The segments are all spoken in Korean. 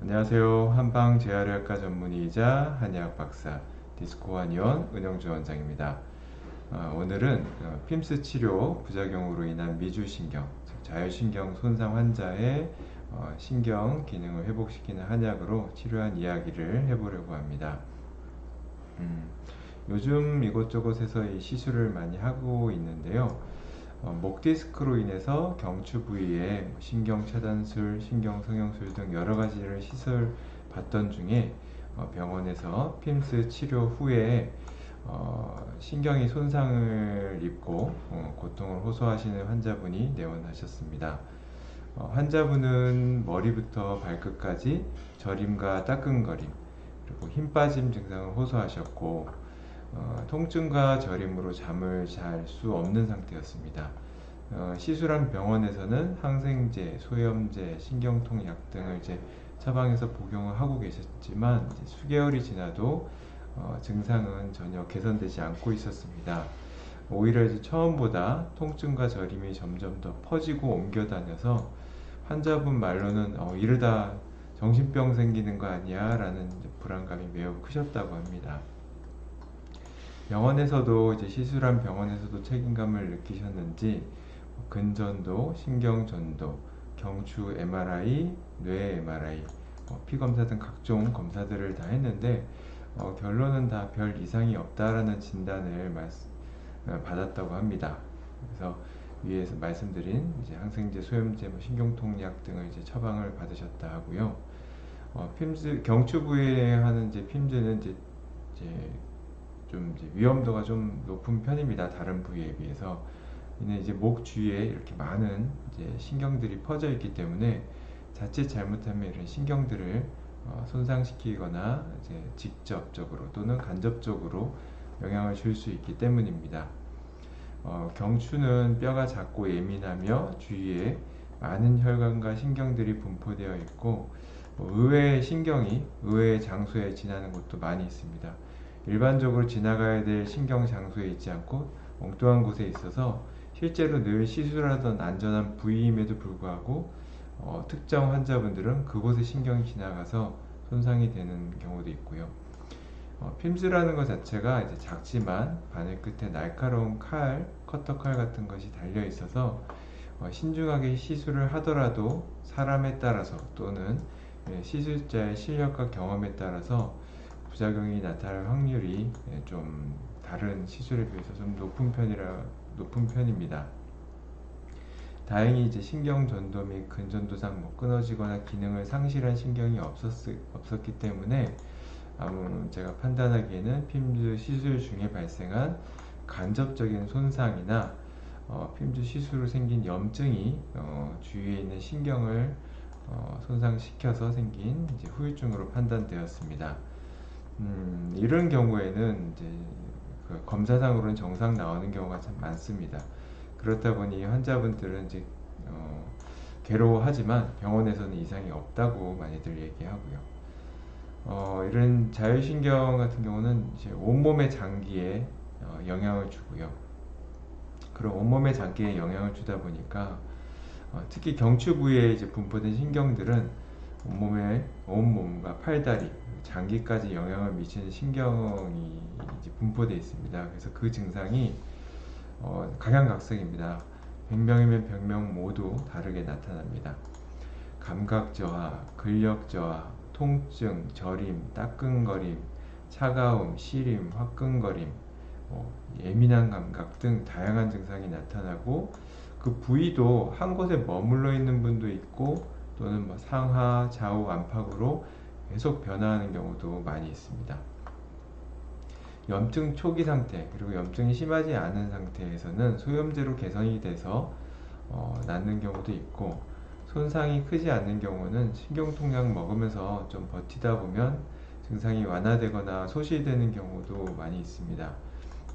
안녕하세요. 한방 재활의학과 전문의이자 한의학 박사 디스코 한의원 은영주 원장입니다. 오늘은 핌스 치료 부작용으로 인한 미주신경, 즉 자율신경 손상 환자의 신경 기능을 회복시키는 한약으로 치료한 이야기를 해보려고 합니다. 음, 요즘 이곳저곳에서 이 시술을 많이 하고 있는데요. 목 디스크로 인해서 경추 부위에 신경 차단술, 신경 성형술 등 여러 가지를 시술 받던 중에 병원에서 핌스 치료 후에 신경이 손상을 입고 고통을 호소하시는 환자분이 내원하셨습니다. 환자분은 머리부터 발끝까지 저림과 따끔거림, 그리고 힘 빠짐 증상을 호소하셨고 통증과 저림으로 잠을 잘 수 없는 상태였습니다. 시술한 병원에서는 항생제, 소염제, 신경통약 등을 이제 처방해서 복용을 하고 계셨지만 이제 수개월이 지나도 증상은 전혀 개선되지 않고 있었습니다. 오히려 이제 처음보다 통증과 저림이 점점 더 퍼지고 옮겨 다녀서 환자분 말로는 이러다 정신병 생기는 거 아니야? 라는 불안감이 매우 크셨다고 합니다. 병원에서도 이제 시술한 병원에서도 책임감을 느끼셨는지 근전도, 신경전도, 경추 MRI, 뇌 MRI, 피 검사 등 각종 검사들을 다 했는데 결론은 다 별 이상이 없다라는 진단을 받았다고 합니다. 그래서 위에서 말씀드린 이제 항생제, 소염제, 신경통약 등을 이제 처방을 받으셨다 하고요. 핌즈 경추 부위에 하는 이제 핌즈는 이제 좀 이제 위험도가 좀 높은 편입니다. 다른 부위에 비해서. 이는 이제 목 주위에 이렇게 많은 이제 신경들이 퍼져 있기 때문에 자칫 잘못하면 이런 신경들을 손상시키거나 이제 직접적으로 또는 간접적으로 영향을 줄 수 있기 때문입니다. 경추는 뼈가 작고 예민하며 주위에 많은 혈관과 신경들이 분포되어 있고 의외의 신경이 의외의 장소에 지나는 곳도 많이 있습니다. 일반적으로 지나가야 될 신경 장소에 있지 않고 엉뚱한 곳에 있어서 실제로 늘 시술하던 안전한 부위임에도 불구하고 특정 환자분들은 그곳에 신경이 지나가서 손상이 되는 경우도 있고요. 핌즈라는 것 자체가 이제 작지만 바늘 끝에 날카로운 칼, 커터 칼 같은 것이 달려 있어서 신중하게 시술을 하더라도 사람에 따라서 또는 시술자의 실력과 경험에 따라서 부작용이 나타날 확률이 좀 다른 시술에 비해서 좀 높은 편입니다. 다행히 이제 신경전도 및 근전도상 끊어지거나 기능을 상실한 신경이 없었기 때문에 제가 판단하기에는 핌즈 시술 중에 발생한 간접적인 손상이나 핌즈 시술로 생긴 염증이 주위에 있는 신경을 손상시켜서 생긴 이제 후유증으로 판단되었습니다. 이런 경우에는 이제 그 검사상으로는 정상 나오는 경우가 참 많습니다. 그렇다 보니 환자분들은 이제 괴로워하지만 병원에서는 이상이 없다고 많이들 얘기하고요. 이런 자율신경 같은 경우는 이제 온몸의 장기에 영향을 주고요. 그런 온몸의 장기에 영향을 주다 보니까 특히 경추 부위에 이제 분포된 신경들은 온몸과 팔다리, 장기까지 영향을 미치는 신경이 이제 분포되어 있습니다. 그래서 그 증상이 각양각색입니다. 100명이면 100명 모두 다르게 나타납니다. 감각 저하, 근력 저하, 통증, 저림, 따끔거림, 차가움, 시림, 화끈거림, 예민한 감각 등 다양한 증상이 나타나고 그 부위도 한 곳에 머물러 있는 분도 있고 또는 뭐 상하, 좌우 안팎으로 계속 변화하는 경우도 많이 있습니다. 염증 초기 상태 그리고 염증이 심하지 않은 상태에서는 소염제로 개선이 돼서 낫는 경우도 있고 손상이 크지 않는 경우는 신경통약 먹으면서 좀 버티다 보면 증상이 완화되거나 소실되는 경우도 많이 있습니다.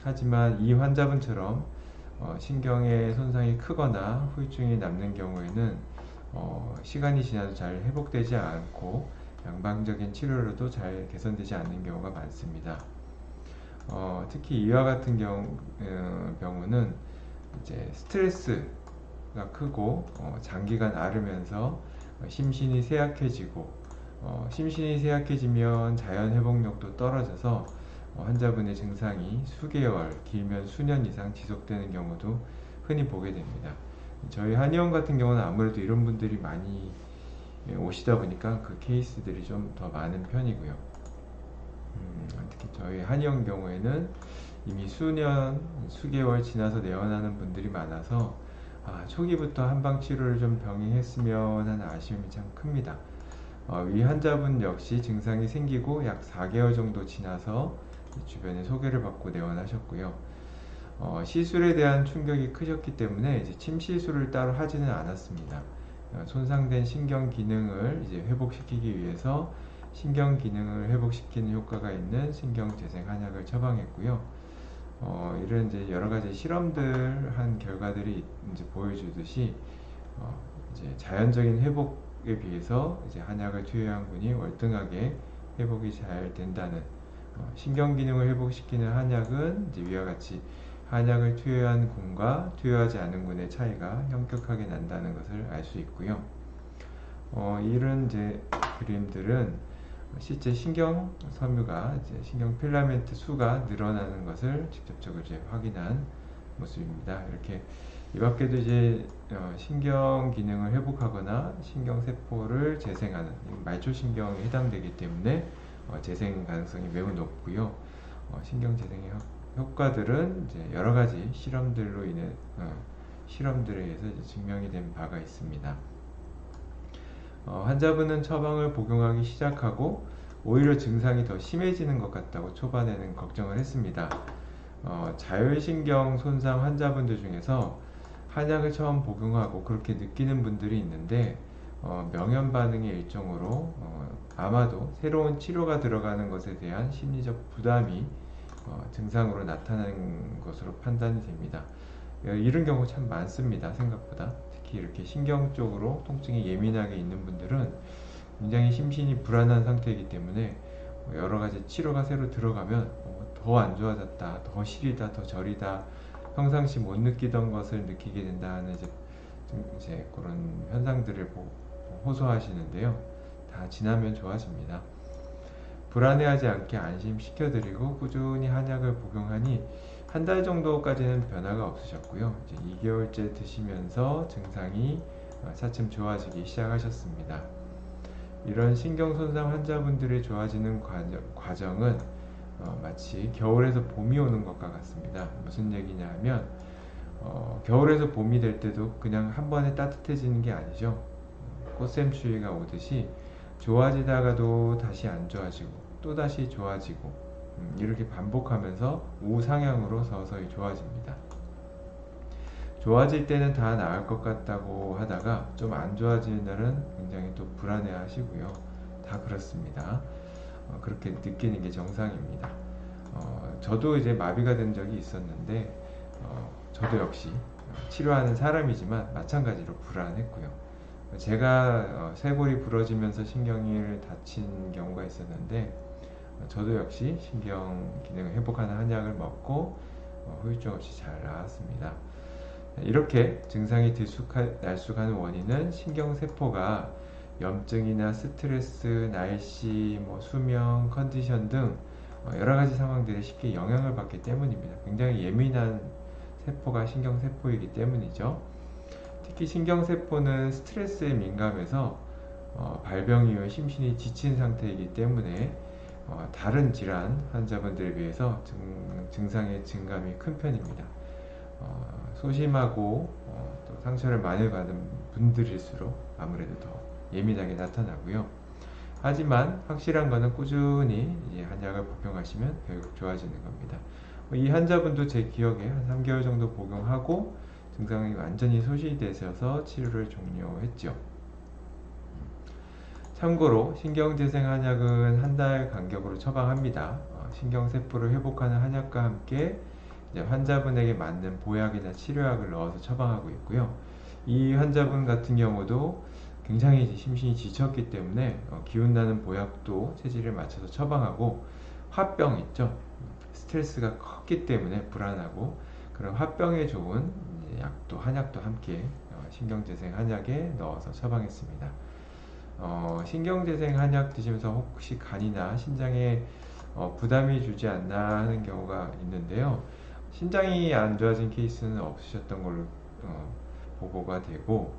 하지만 이 환자분처럼 신경의 손상이 크거나 후유증이 남는 경우에는 시간이 지나도 잘 회복되지 않고 양방적인 치료로도 잘 개선되지 않는 경우가 많습니다. 특히 이와 같은 경우는 이제 스트레스가 크고 장기간 앓으면서 심신이 쇠약해지고 심신이 쇠약해지면 자연 회복력도 떨어져서 환자분의 증상이 수개월, 길면 수년 이상 지속되는 경우도 흔히 보게 됩니다. 저희 한의원 같은 경우는 아무래도 이런 분들이 많이 오시다 보니까 그 케이스들이 좀 더 많은 편이고요. 특히 저희 한의원 경우에는 이미 수년, 수개월 지나서 내원하는 분들이 많아서 초기부터 한방 치료를 좀 병행했으면 하는 아쉬움이 참 큽니다. 이 환자분 역시 증상이 생기고 약 4개월 정도 지나서 주변에 소개를 받고 내원하셨고요. 시술에 대한 충격이 크셨기 때문에 이제 침 시술을 따로 하지는 않았습니다. 손상된 신경 기능을 이제 회복시키기 위해서 신경 기능을 회복시키는 효과가 있는 신경 재생 한약을 처방했고요. 이런 이제 여러 가지 실험들 한 결과들이 이제 보여주듯이 이제 자연적인 회복에 비해서 이제 한약을 투여한 분이 월등하게 회복이 잘 된다는 신경 기능을 회복시키는 한약은 이제 위와 같이 한약을 투여한 군과 투여하지 않은 군의 차이가 현격하게 난다는 것을 알 수 있고요. 이런 이제 그림들은 실제 신경 섬유가 이제 신경 필라멘트 수가 늘어나는 것을 직접적으로 이제 확인한 모습입니다. 이렇게 이 밖에도 이제 신경 기능을 회복하거나 신경 세포를 재생하는 말초신경에 해당되기 때문에 재생 가능성이 매우 높고요. 신경 재생의 효과들은 이제 여러 가지 실험들로 인해 실험들에 의해서 이제 증명이 된 바가 있습니다. 환자분은 처방을 복용하기 시작하고 오히려 증상이 더 심해지는 것 같다고 초반에는 걱정을 했습니다. 자율신경 손상 환자분들 중에서 한약을 처음 복용하고 그렇게 느끼는 분들이 있는데 명현 반응의 일종으로 아마도 새로운 치료가 들어가는 것에 대한 심리적 부담이 증상으로 나타나는 것으로 판단이 됩니다. 이런 경우 참 많습니다. 생각보다. 특히 이렇게 신경 쪽으로 통증이 예민하게 있는 분들은 굉장히 심신이 불안한 상태이기 때문에 여러 가지 치료가 새로 들어가면 더 안 좋아졌다, 더 시리다, 더 저리다, 평상시 못 느끼던 것을 느끼게 된다는 이제 그런 현상들을 호소하시는데요. 다 지나면 좋아집니다. 불안해하지 않게 안심시켜드리고 꾸준히 한약을 복용하니 한 달 정도까지는 변화가 없으셨고요. 이제 2개월째 드시면서 증상이 차츰 좋아지기 시작하셨습니다. 이런 신경손상 환자분들의 좋아지는 과정은 마치 겨울에서 봄이 오는 것과 같습니다. 무슨 얘기냐 하면 겨울에서 봄이 될 때도 그냥 한 번에 따뜻해지는 게 아니죠. 꽃샘추위가 오듯이 좋아지다가도 다시 안 좋아지고 또 다시 좋아지고 이렇게 반복하면서 우상향으로 서서히 좋아집니다. 좋아질 때는 다 나을 것 같다고 하다가 좀 안 좋아지는 날은 굉장히 또 불안해 하시고요. 다 그렇습니다. 그렇게 느끼는 게 정상입니다. 저도 이제 마비가 된 적이 있었는데 저도 역시 치료하는 사람이지만 마찬가지로 불안했고요. 제가 쇄골이 부러지면서 신경을 다친 경우가 있었는데 저도 역시 신경 기능을 회복하는 한약을 먹고 후유증 없이 잘 나았습니다. 이렇게 증상이 날쑥하는 원인은 신경세포가 염증이나 스트레스, 날씨, 수면, 컨디션 등 여러 가지 상황들에 쉽게 영향을 받기 때문입니다. 굉장히 예민한 세포가 신경세포이기 때문이죠. 특히 신경세포는 스트레스에 민감해서 발병 이후에 심신이 지친 상태이기 때문에 다른 질환 환자분들에 비해서 증상의 증감이 큰 편입니다. 소심하고 또 상처를 많이 받은 분들일수록 아무래도 더 예민하게 나타나고요. 하지만 확실한 것은 꾸준히 이제 한약을 복용하시면 결국 좋아지는 겁니다. 이 환자분도 제 기억에 한 3개월 정도 복용하고 증상이 완전히 소실되셔서 치료를 종료했죠. 참고로 신경재생 한약은 한 달 간격으로 처방합니다. 신경세포를 회복하는 한약과 함께 이제 환자분에게 맞는 보약이나 치료약을 넣어서 처방하고 있고요. 이 환자분 같은 경우도 굉장히 심신이 지쳤기 때문에 기운나는 보약도 체질에 맞춰서 처방하고 화병 있죠. 스트레스가 컸기 때문에 불안하고 그런 화병에 좋은 약도 한약도 함께 신경재생 한약에 넣어서 처방했습니다. 신경재생 한약 드시면서 혹시 간이나 신장에 부담이 주지 않나 하는 경우가 있는데요. 신장이 안 좋아진 케이스는 없으셨던 걸로 보고가 되고,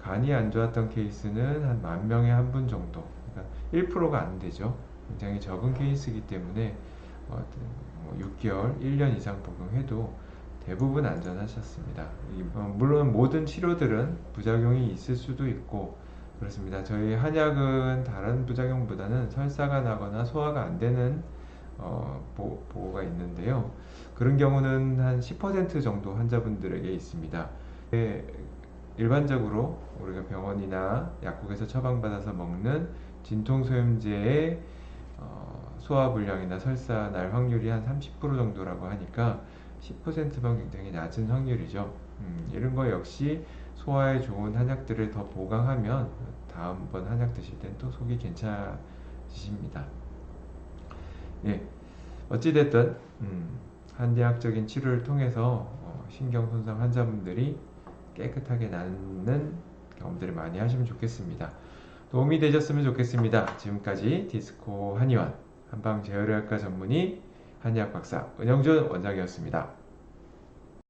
간이 안 좋았던 케이스는 한 10,000명에 한 분 정도, 그러니까 1%가 안 되죠. 굉장히 적은 케이스이기 때문에 6개월, 1년 이상 복용해도 대부분 안전하셨습니다. 물론 모든 치료들은 부작용이 있을 수도 있고 그렇습니다. 저희 한약은 다른 부작용보다는 설사가 나거나 소화가 안 되는 보고가 있는데요. 그런 경우는 한 10% 정도 환자분들에게 있습니다. 일반적으로 우리가 병원이나 약국에서 처방받아서 먹는 진통소염제의 소화불량이나 설사 날 확률이 한 30% 정도라고 하니까 10%면 굉장히 낮은 확률이죠. 이런 거 역시 소화에 좋은 한약들을 더 보강하면 다음번 한약 드실 땐 또 속이 괜찮으십니다. 예, 어찌됐든 한의학적인 치료를 통해서 신경손상 환자분들이 깨끗하게 낫는 경험들을 많이 하시면 좋겠습니다. 도움이 되셨으면 좋겠습니다. 지금까지 디스코 한의원 한방 재활의학과 전문의 한의학 박사 은영준 원장이었습니다.